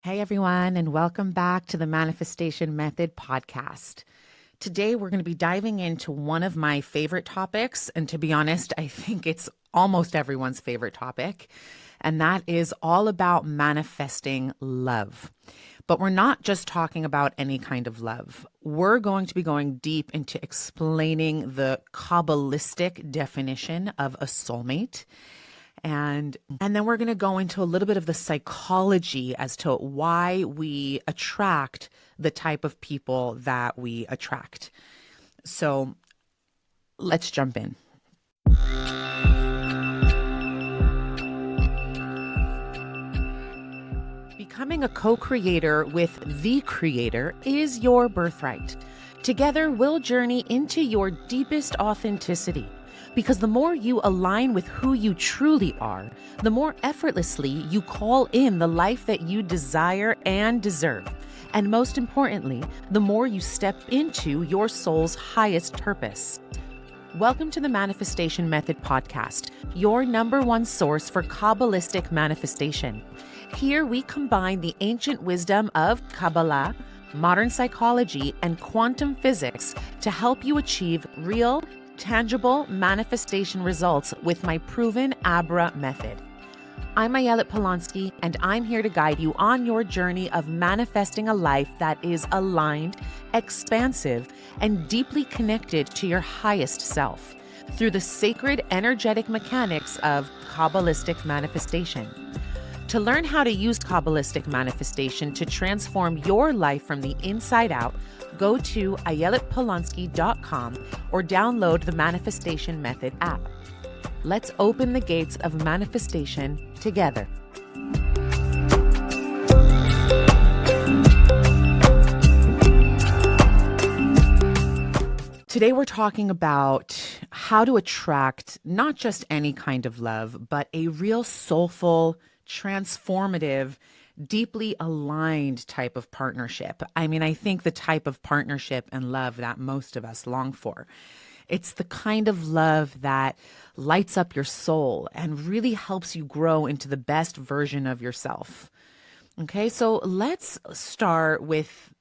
Hey, everyone, and welcome back to the Manifestation Method podcast. Today, we're going to be diving into one of my favorite topics. And to be honest, I think it's almost everyone's favorite topic. And that is all about manifesting love. But we're not just talking about any kind of love. We're going to be going deep into explaining the Kabbalistic definition of a soulmate. And then we're going to go into a little bit of the psychology as to why we attract the type of people that we attract. So let's jump in. Becoming a co-creator with the creator is your birthright. Together, we'll journey into your deepest authenticity. Because the more you align with who you truly are, the more effortlessly you call in the life that you desire and deserve. And most importantly, the more you step into your soul's highest purpose. Welcome to the Manifestation Method podcast, your number one source for Kabbalistic manifestation. Here we combine the ancient wisdom of Kabbalah, modern psychology, and quantum physics to help you achieve real, tangible manifestation results with my proven Abra method. I'm Ayelet Polonsky, and I'm here to guide you on your journey of manifesting a life that is aligned, expansive, and deeply connected to your highest self through the sacred energetic mechanics of Kabbalistic manifestation. To learn how to use Kabbalistic manifestation to transform your life from the inside out, go to ayeletpolonsky.com or download the Manifestation Method app. Let's open the gates of manifestation together. Today we're talking about how to attract not just any kind of love, but a real soulful, transformative, deeply aligned type of partnership. I mean, I think the type of partnership and love that most of us long for. It's the kind of love that lights up your soul and really helps you grow into the best version of yourself. Okay, so let's start with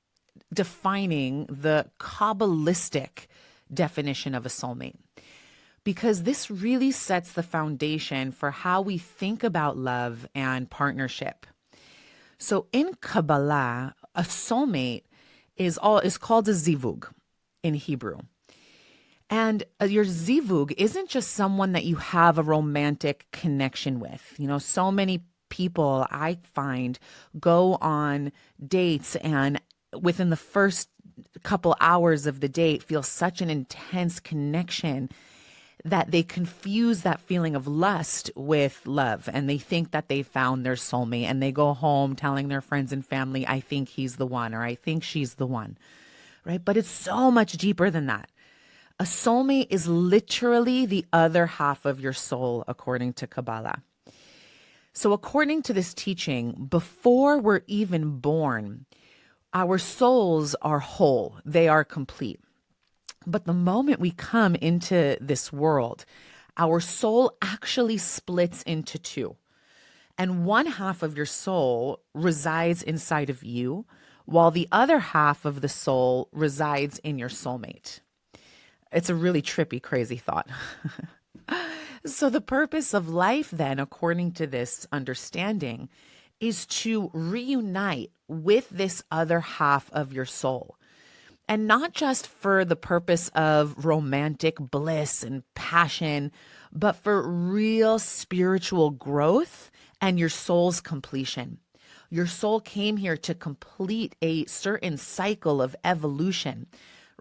defining the Kabbalistic definition of a soulmate, because this really sets the foundation for how we think about love and partnership. So in Kabbalah, a soulmate is called a zivug in Hebrew. And your zivug isn't just someone that you have a romantic connection with. You know, so many people I find go on dates and within the first couple hours of the date feel such an intense connection that they confuse that feeling of lust with love, and they think that they found their soulmate, and they go home telling their friends and family, I think he's the one, or I think she's the one, right? But it's so much deeper than that. A soulmate is literally the other half of your soul, according to Kabbalah. So according to this teaching, before we're even born, our souls are whole, they are complete. But the moment we come into this world, our soul actually splits into two. And one half of your soul resides inside of you, while the other half of the soul resides in your soulmate. It's a really trippy, crazy thought. So the purpose of life then, according to this understanding, is to reunite with this other half of your soul. And not just for the purpose of romantic bliss and passion, but for real spiritual growth and your soul's completion. Your soul came here to complete a certain cycle of evolution,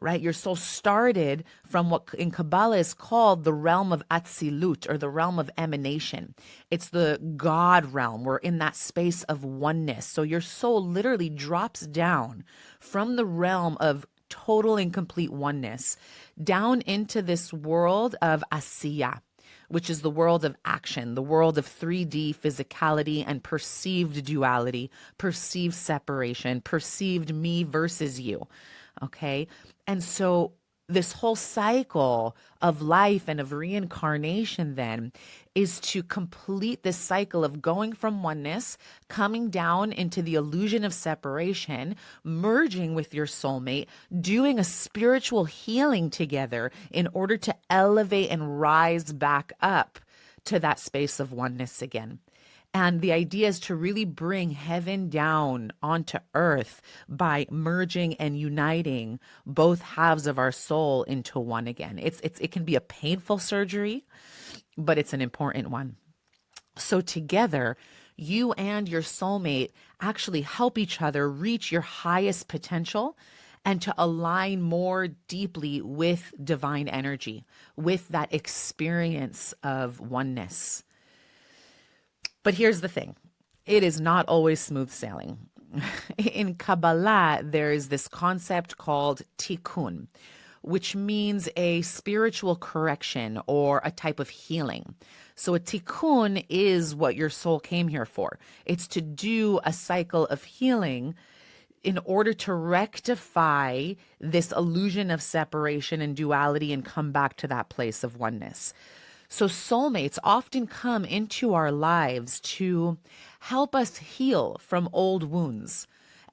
right? Your soul started from what in Kabbalah is called the realm of Atzilut, or the realm of emanation. It's the God realm. We're in that space of oneness. So your soul literally drops down from the realm of total and complete oneness down into this world of Asiya, which is the world of action, the world of 3D physicality and perceived duality, perceived separation, perceived me versus you. Okay. And so this whole cycle of life and of reincarnation then is to complete this cycle of going from oneness, coming down into the illusion of separation, merging with your soulmate, doing a spiritual healing together in order to elevate and rise back up to that space of oneness again. And the idea is to really bring heaven down onto earth by merging and uniting both halves of our soul into one again. It can be a painful surgery, but it's an important one. So together, you and your soulmate actually help each other reach your highest potential and to align more deeply with divine energy, with that experience of oneness. But here's the thing. It is not always smooth sailing. In Kabbalah, there is this concept called tikkun, which means a spiritual correction or a type of healing. So a tikkun is what your soul came here for. It's to do a cycle of healing in order to rectify this illusion of separation and duality and come back to that place of oneness. So soulmates often come into our lives to help us heal from old wounds,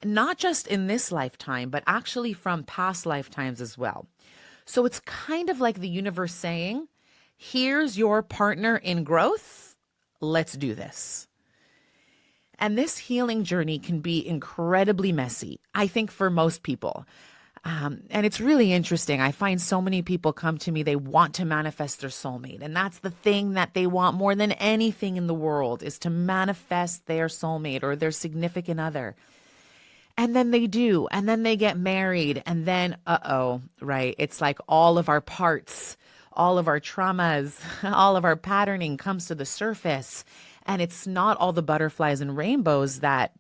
not just in this lifetime, but actually from past lifetimes as well. So it's kind of like the universe saying, here's your partner in growth. Let's do this. And this healing journey can be incredibly messy, I think, for most people. And it's really interesting. I find so many people come to me, they want to manifest their soulmate. And that's the thing that they want more than anything in the world, is to manifest their soulmate or their significant other. And then they do. And then they get married. And then, right? It's like all of our parts, all of our traumas, all of our patterning comes to the surface. And it's not all the butterflies and rainbows that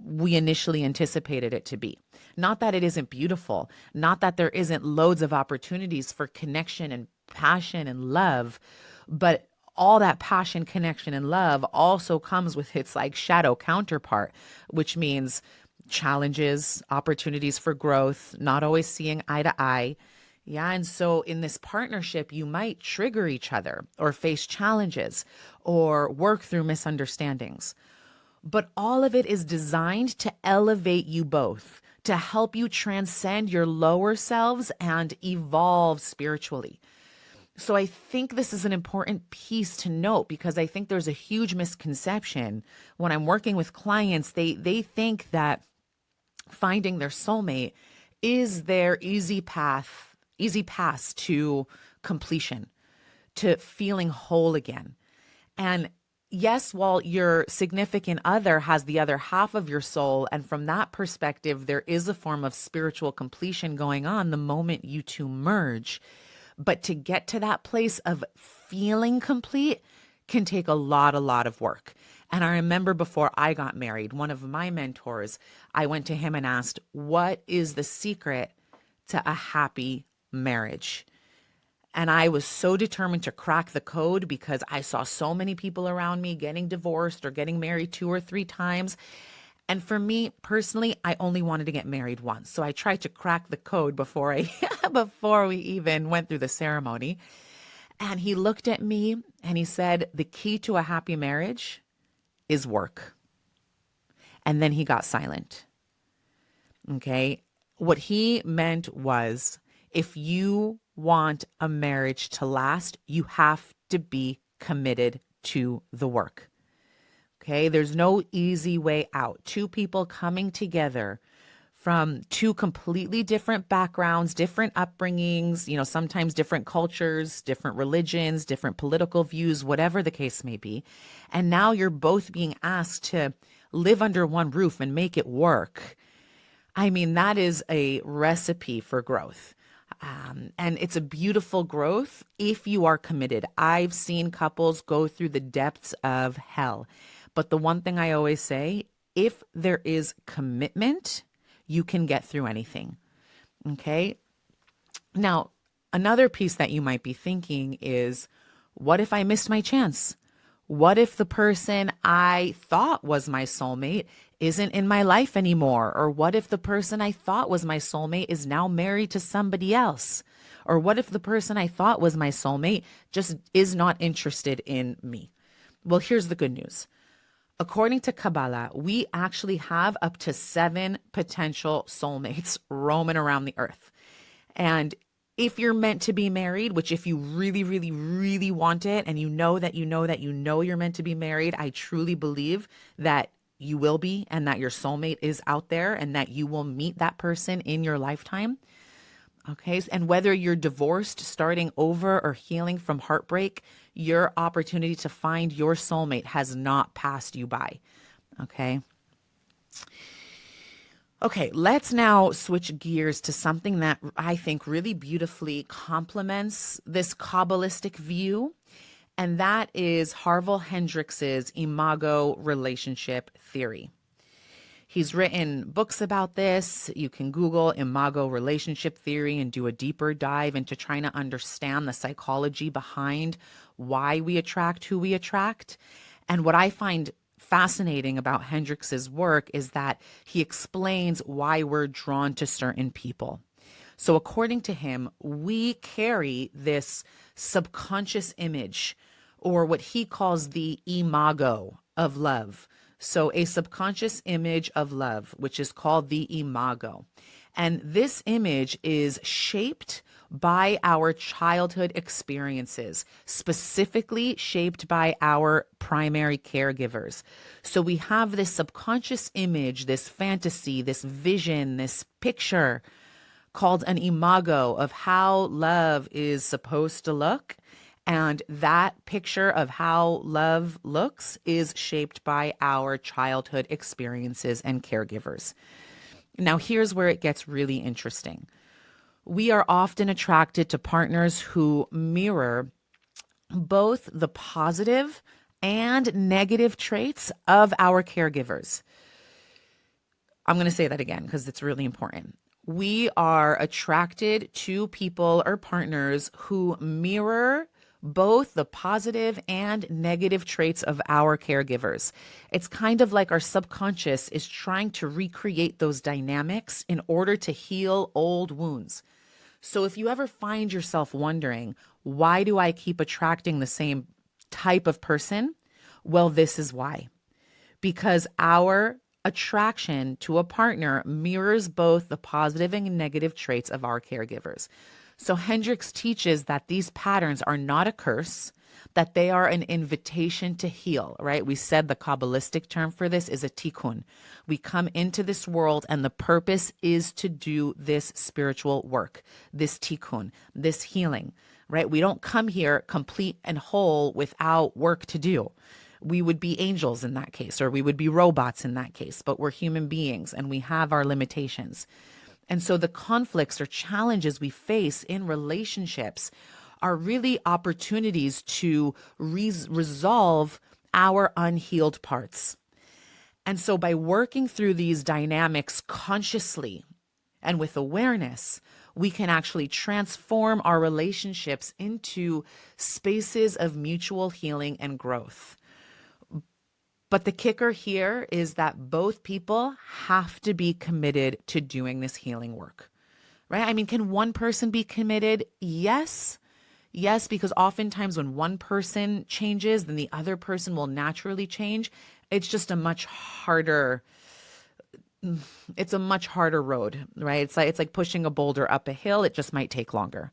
we initially anticipated it to be. Not that it isn't beautiful, not that there isn't loads of opportunities for connection and passion and love, but all that passion, connection, and love also comes with its like shadow counterpart, which means challenges, opportunities for growth, not always seeing eye to eye. Yeah. And so in this partnership, you might trigger each other or face challenges or work through misunderstandings. But all of it is designed to elevate you both, to help you transcend your lower selves and evolve spiritually. So I think this is an important piece to note, because I think there's a huge misconception when I'm working with clients. They think that finding their soulmate is their easy path to completion, to feeling whole again. And yes, while your significant other has the other half of your soul, and from that perspective, there is a form of spiritual completion going on the moment you two merge. But to get to that place of feeling complete can take a lot of work. And I remember before I got married, one of my mentors, I went to him and asked, what is the secret to a happy marriage? And I was so determined to crack the code because I saw so many people around me getting divorced or getting married 2 or 3 times. And for me personally, I only wanted to get married once. So I tried to crack the code before we even went through the ceremony. And he looked at me and he said, the key to a happy marriage is work. And then he got silent. Okay. What he meant was, if you want a marriage to last, you have to be committed to the work. Okay, there's no easy way out. 2 people coming together from 2 completely different backgrounds, different upbringings, sometimes different cultures, different religions, different political views, whatever the case may be. And now you're both being asked to live under one roof and make it work. I mean, that is a recipe for growth. And it's a beautiful growth if you are committed. I've seen couples go through the depths of hell. But the one thing I always say, if there is commitment, you can get through anything. Okay? Now, another piece that you might be thinking is, what if I missed my chance? What if the person I thought was my soulmate isn't in my life anymore? Or what if the person I thought was my soulmate is now married to somebody else? Or what if the person I thought was my soulmate just is not interested in me? Well, here's the good news. According to Kabbalah, we actually have up to 7 potential soulmates roaming around the earth. And if you're meant to be married, which if you really, really, really want it, and you know that you know that you know you're meant to be married, I truly believe that you will be, and that your soulmate is out there, and that you will meet that person in your lifetime. Okay. And whether you're divorced, starting over, or healing from heartbreak, your opportunity to find your soulmate has not passed you by. Okay. Okay, let's now switch gears to something that I think really beautifully complements this Kabbalistic view, and that is Harville Hendrix's Imago Relationship Theory. He's written books about this. You can Google Imago Relationship Theory and do a deeper dive into trying to understand the psychology behind why we attract who we attract. And what I find fascinating about Hendrix's work is that he explains why we're drawn to certain people. So according to him, we carry this subconscious image, or what he calls the imago of love. So a subconscious image of love, which is called the imago. And this image is shaped by our childhood experiences, specifically shaped by our primary caregivers. So we have this subconscious image, this fantasy, this vision, this picture called an imago of how love is supposed to look. And that picture of how love looks is shaped by our childhood experiences and caregivers. Now, here's where it gets really interesting. We are often attracted to partners who mirror both the positive and negative traits of our caregivers. I'm going to say that again because it's really important. We are attracted to people or partners who mirror both the positive and negative traits of our caregivers. It's kind of like our subconscious is trying to recreate those dynamics in order to heal old wounds. So if you ever find yourself wondering, why do I keep attracting the same type of person? Well, this is why. Because our attraction to a partner mirrors both the positive and negative traits of our caregivers. So Hendrix teaches that these patterns are not a curse, that they are an invitation to heal, right? We said the Kabbalistic term for this is a tikkun. We come into this world and the purpose is to do this spiritual work, this tikkun, this healing, right? We don't come here complete and whole without work to do. We would be angels in that case, or we would be robots in that case, but we're human beings and we have our limitations. And so the conflicts or challenges we face in relationships are really opportunities to resolve our unhealed parts. And so by working through these dynamics consciously and with awareness, we can actually transform our relationships into spaces of mutual healing and growth. But the kicker here is that both people have to be committed to doing this healing work, right? I mean, can one person be committed? Yes. Yes, because oftentimes when one person changes, then the other person will naturally change. It's just a much harder road, right? It's like pushing a boulder up a hill. It just might take longer.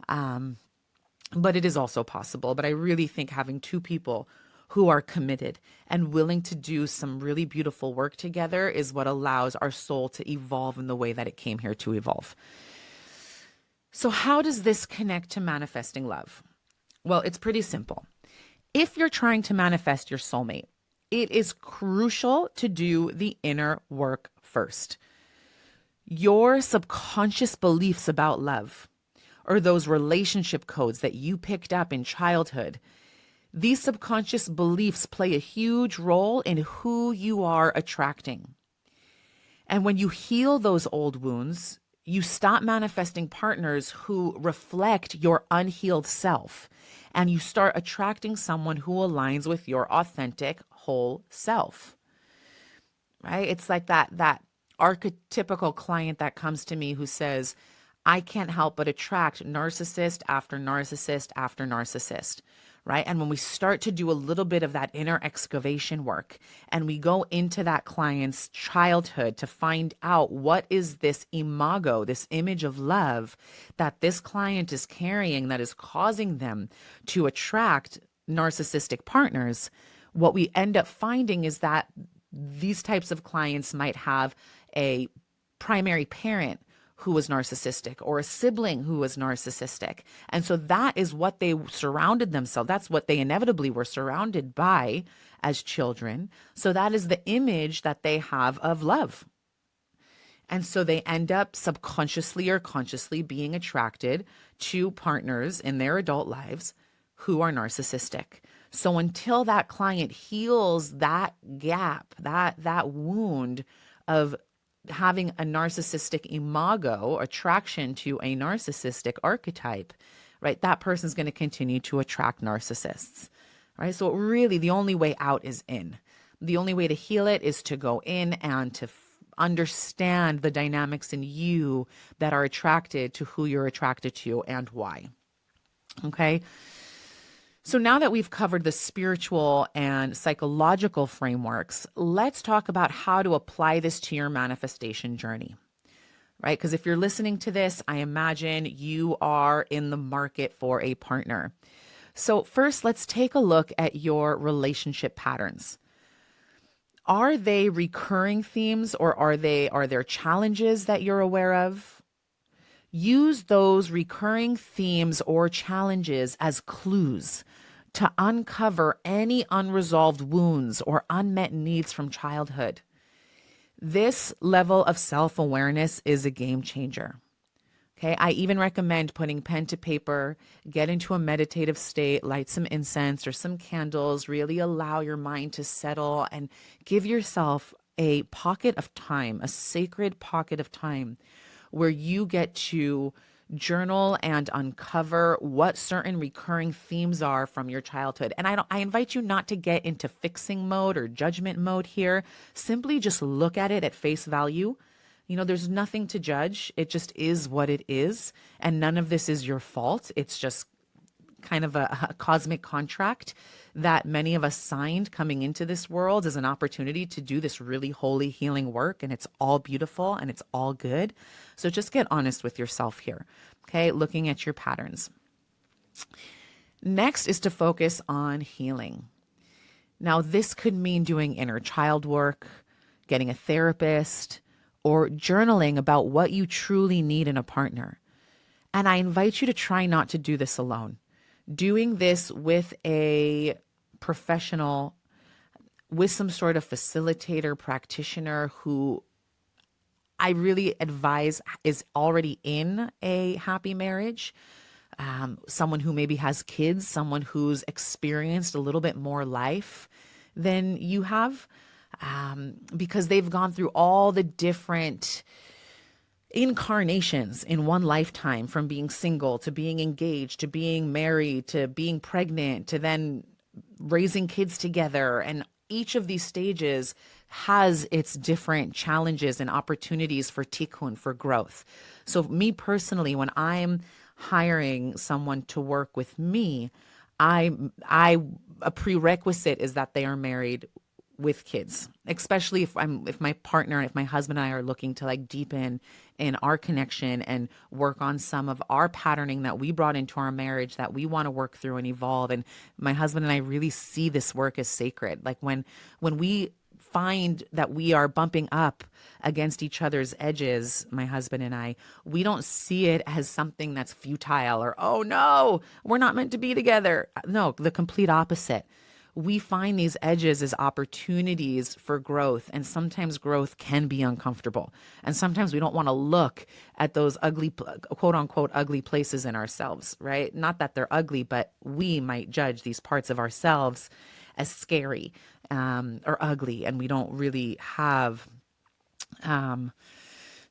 But it is also possible. But I really think having two people who are committed and willing to do some really beautiful work together is what allows our soul to evolve in the way that it came here to evolve. So how does this connect to manifesting love? Well, it's pretty simple. If you're trying to manifest your soulmate, it is crucial to do the inner work first. Your subconscious beliefs about love, or those relationship codes that you picked up in childhood, these subconscious beliefs play a huge role in who you are attracting. And when you heal those old wounds, you stop manifesting partners who reflect your unhealed self, and you start attracting someone who aligns with your authentic whole self. Right? It's like that archetypical client that comes to me who says, I can't help but attract narcissist after narcissist after narcissist, right? And when we start to do a little bit of that inner excavation work and we go into that client's childhood to find out what is this imago, this image of love that this client is carrying that is causing them to attract narcissistic partners, what we end up finding is that these types of clients might have a primary parent who was narcissistic or a sibling who was narcissistic. And so that is what they surrounded themselves. That's what they inevitably were surrounded by as children. So that is the image that they have of love. And so they end up subconsciously or consciously being attracted to partners in their adult lives who are narcissistic. So until that client heals that gap, that wound of having a narcissistic imago, attraction to a narcissistic archetype, right? That person's going to continue to attract narcissists, right? So really the only way out is in. The only way to heal it is to go in and to understand the dynamics in you that are attracted to who you're attracted to and why. Okay. So now that we've covered the spiritual and psychological frameworks, let's talk about how to apply this to your manifestation journey, right? Because if you're listening to this, I imagine you are in the market for a partner. So first, let's take a look at your relationship patterns. Are they recurring themes, or are there challenges that you're aware of? Use those recurring themes or challenges as clues to uncover any unresolved wounds or unmet needs from childhood. This level of self-awareness is a game changer. Okay, I even recommend putting pen to paper, get into a meditative state, light some incense or some candles, really allow your mind to settle and give yourself a pocket of time, a sacred pocket of time where you get to journal and uncover what certain recurring themes are from your childhood. And I invite you not to get into fixing mode or judgment mode here. Simply just look at it at face value. You know, there's nothing to judge. It just is what it is. And none of this is your fault. It's just kind of a cosmic contract that many of us signed coming into this world as an opportunity to do this really holy healing work. And it's all beautiful and it's all good. So just get honest with yourself here. Okay. Looking at your patterns. Next is to focus on healing. Now, this could mean doing inner child work, getting a therapist, or journaling about what you truly need in a partner. And I invite you to try not to do this alone. Doing this with a professional, with some sort of facilitator, practitioner who I really advise is already in a happy marriage, someone who maybe has kids, someone who's experienced a little bit more life than you have, because they've gone through all the different incarnations in one lifetime, from being single to being engaged to being married to being pregnant to then raising kids together. And each of these stages has its different challenges and opportunities for tikkun, for growth. So me personally, when I'm hiring someone to work with me, a prerequisite is that they are married with kids, especially if my partner, if my husband and I are looking to like deepen in our connection and work on some of our patterning that we brought into our marriage that we want to work through and evolve. And my husband and I really see this work as sacred. Like when we find that we are bumping up against each other's edges, my husband and I, we don't see it as something that's futile or, oh no, we're not meant to be together. No, the complete opposite. We find these edges as opportunities for growth. And sometimes growth can be uncomfortable. And sometimes we don't want to look at those ugly, quote unquote, ugly places in ourselves, right? Not that they're ugly, but we might judge these parts of ourselves as scary or ugly. And we don't really have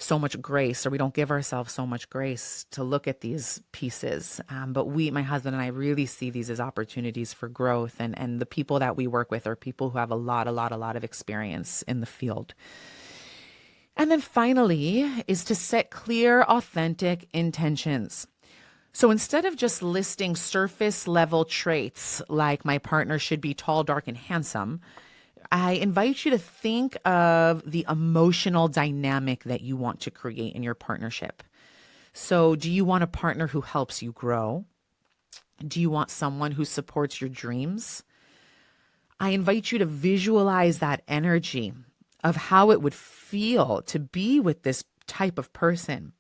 so much grace, or we don't give ourselves so much grace to look at these pieces. But my husband and I really see these as opportunities for growth. And the people that we work with are people who have a lot of experience in the field. And then finally is to set clear, authentic intentions. So instead of just listing surface level traits like my partner should be tall, dark, and handsome, I invite you to think of the emotional dynamic that you want to create in your partnership. So, do you want a partner who helps you grow? Do you want someone who supports your dreams? I invite you to visualize that energy of how it would feel to be with this type of person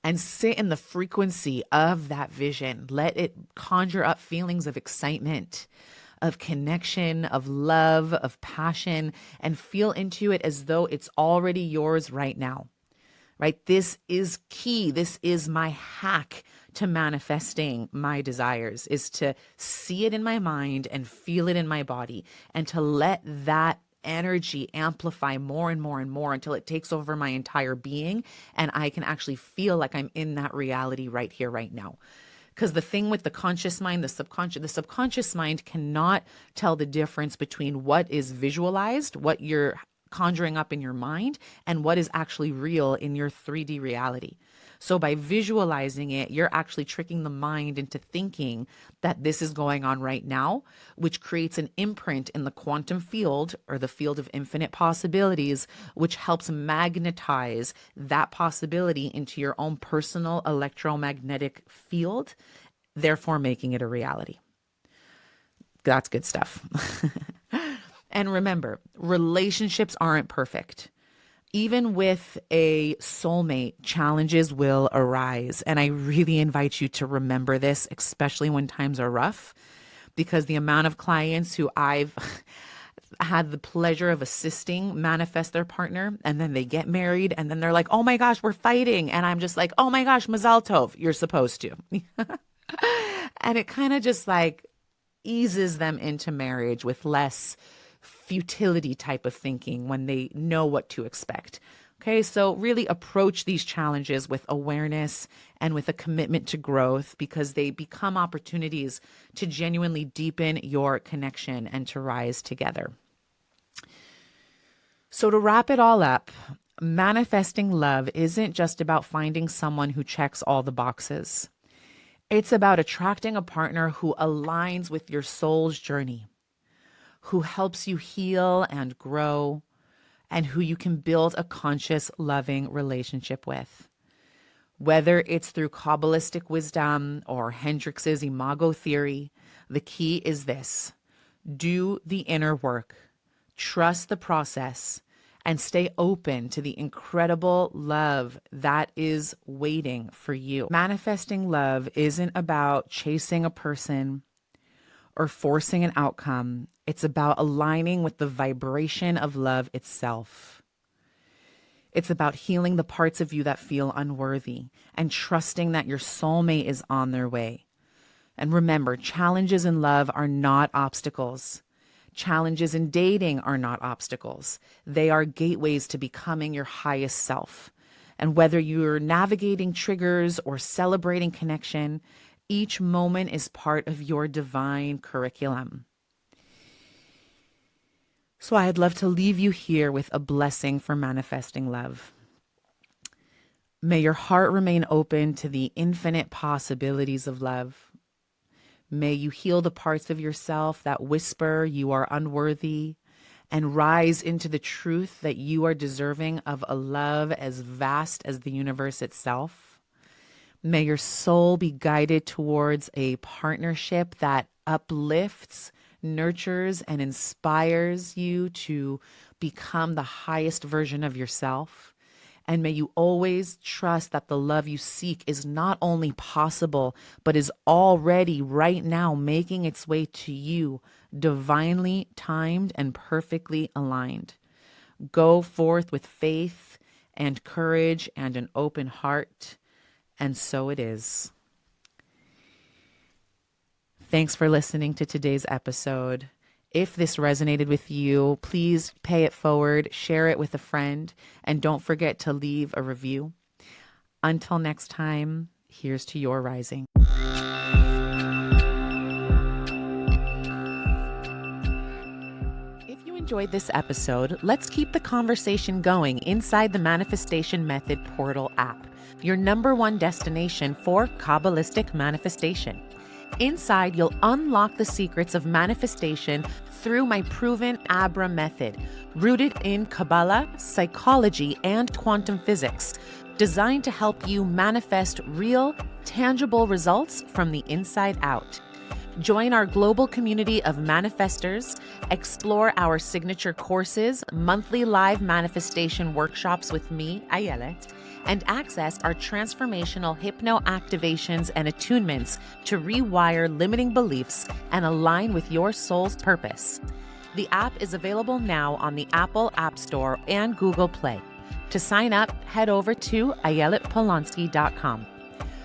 and sit in the frequency of that vision. Let it conjure up feelings of excitement, of connection, of love, of passion, and feel into it as though it's already yours right now. Right? This is key. This is my hack to manifesting my desires, is to see it in my mind and feel it in my body, and to let that energy amplify more and more and more until it takes over my entire being and I can actually feel like I'm in that reality right here, right now. Because the thing with the conscious mind, the subconscious mind cannot tell the difference between what is visualized, what you're conjuring up in your mind, and what is actually real in your 3D reality. So by visualizing it, you're actually tricking the mind into thinking that this is going on right now, which creates an imprint in the quantum field, or the field of infinite possibilities, which helps magnetize that possibility into your own personal electromagnetic field, therefore making it a reality. That's good stuff. And remember, relationships aren't perfect. Even with a soulmate, challenges will arise. And I really invite you to remember this, especially when times are rough, because the amount of clients who I've had the pleasure of assisting manifest their partner, and then they get married, and then they're like, oh my gosh, we're fighting. And I'm just like, oh my gosh, Mazal Tov, you're supposed to. And it kind of just like eases them into marriage with less futility type of thinking when they know what to expect. Okay, so really approach these challenges with awareness and with a commitment to growth, because they become opportunities to genuinely deepen your connection and to rise together. So to wrap it all up, manifesting love isn't just about finding someone who checks all the boxes. It's about attracting a partner who aligns with your soul's journey, who helps you heal and grow, and who you can build a conscious, loving relationship with. Whether it's through Kabbalistic wisdom or Hendrix's Imago theory, the key is this: do the inner work, trust the process, and stay open to the incredible love that is waiting for you. Manifesting love isn't about chasing a person or forcing an outcome. It's about aligning with the vibration of love itself. It's about healing the parts of you that feel unworthy and trusting that your soulmate is on their way. And remember, challenges in love are not obstacles. Challenges in dating are not obstacles. They are gateways to becoming your highest self. And whether you're navigating triggers or celebrating connection, each moment is part of your divine curriculum. So I'd love to leave you here with a blessing for manifesting love. May your heart remain open to the infinite possibilities of love. May you heal the parts of yourself that whisper you are unworthy, and rise into the truth that you are deserving of a love as vast as the universe itself. May your soul be guided towards a partnership that uplifts, nurtures, and inspires you to become the highest version of yourself. And may you always trust that the love you seek is not only possible, but is already right now making its way to you, divinely timed and perfectly aligned. Go forth with faith and courage and an open heart. And so it is. Thanks for listening to today's episode. If this resonated with you, please pay it forward, share it with a friend, and don't forget to leave a review. Until next time, here's to your rising. If you enjoyed this episode, let's keep the conversation going inside the Manifestation Method Portal app, your #1 destination for Kabbalistic manifestation. Inside, you'll unlock the secrets of manifestation through my proven Abra method, rooted in Kabbalah, psychology, and quantum physics, designed to help you manifest real, tangible results from the inside out. Join our global community of manifestors, explore our signature courses, monthly live manifestation workshops with me, Ayelet, and access our transformational hypno activations and attunements to rewire limiting beliefs and align with your soul's purpose. The app is available now on the Apple App Store and Google Play. To sign up, head over to ayeletpolonsky.com.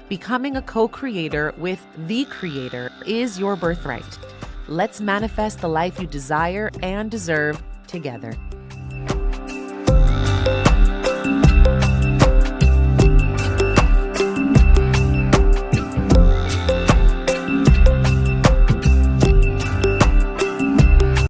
Becoming a co-creator with the Creator is your birthright. Let's manifest the life you desire and deserve together.